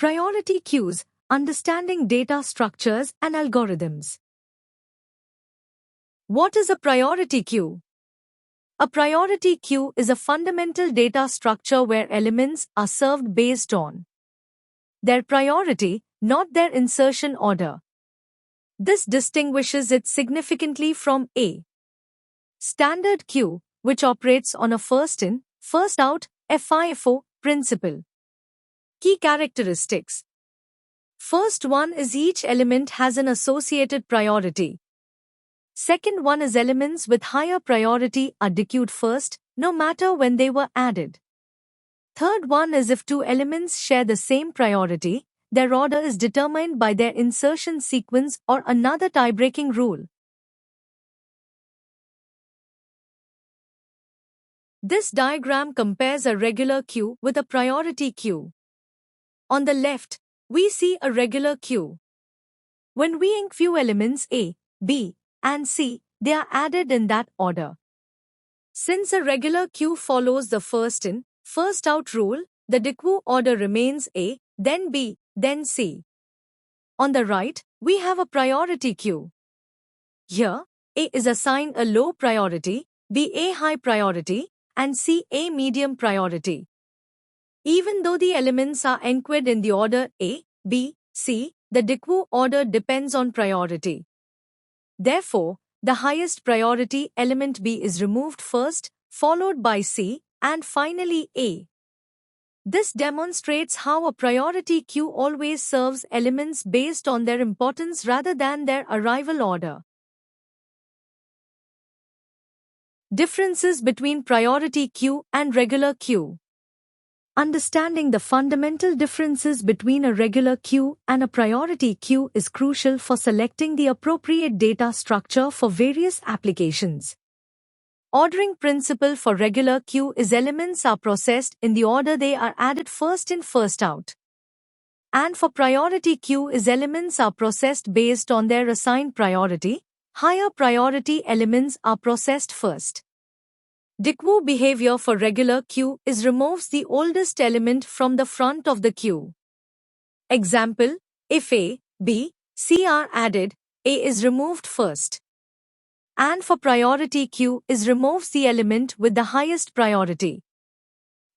Priority queues, understanding data structures and algorithms. What is a priority queue? A priority queue is a fundamental data structure where elements are served based on their priority, not their insertion order. This distinguishes it significantly from a standard queue, which operates on a first in, first out (FIFO) principle. Key characteristics. First one is each element has an associated priority. Second one is elements with higher priority are dequeued first, no matter when they were added. Third one is if two elements share the same priority, their order is determined by their insertion sequence or another tie-breaking rule. This diagram compares a regular queue with a priority queue. On the left, we see a regular queue. When we enqueue elements A, B, and C, they are added in that order. Since a regular queue follows the first in, first out rule, the dequeue order remains A, then B, then C. On the right, we have a priority queue. Here, A is assigned a low priority, B a high priority, and C a medium priority. Even though the elements are enqueued in the order A, B, C, the dequeue order depends on priority. Therefore, the highest priority element B is removed first, followed by C, and finally A. This demonstrates how a priority queue always serves elements based on their importance rather than their arrival order. Differences between priority queue and regular queue. Understanding the fundamental differences between a regular queue and a priority queue is crucial for selecting the appropriate data structure for various applications. Ordering principle for regular queue is elements are processed in the order they are added first in first out. And for priority queue is elements are processed based on their assigned priority, higher priority elements are processed first. Dequeue behavior for regular queue is removes the oldest element from the front of the queue. Example, if A, B, C are added, A is removed first. And for priority queue is removes the element with the highest priority.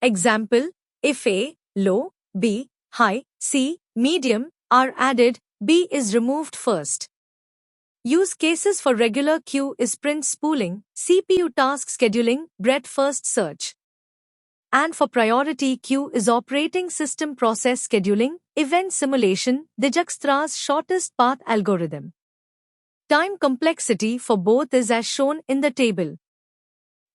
Example, if A, low, B, high, C, medium are added, B is removed first. Use cases for regular queue is print spooling, CPU task scheduling, breadth first search. And for priority queue is operating system process scheduling, event simulation, Dijkstra's shortest path algorithm. Time complexity for both is as shown in the table.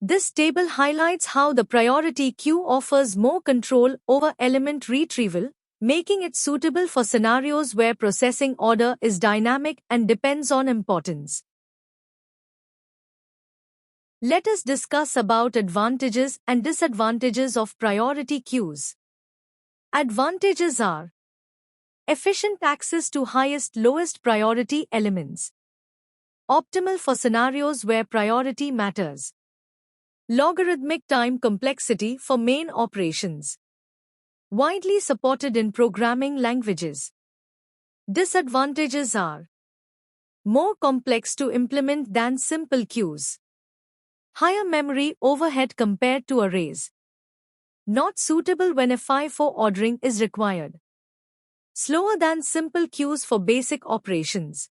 This table highlights how the priority queue offers more control over element retrieval, making it suitable for scenarios where processing order is dynamic and depends on importance. Let us discuss about advantages and disadvantages of priority queues. Advantages are efficient access to highest lowest priority elements. Optimal for scenarios where priority matters. Logarithmic time complexity for main operations. Widely supported in programming languages. Disadvantages are more complex to implement than simple queues. Higher memory overhead compared to arrays. Not suitable when FIFO ordering is required. Slower than simple queues for basic operations.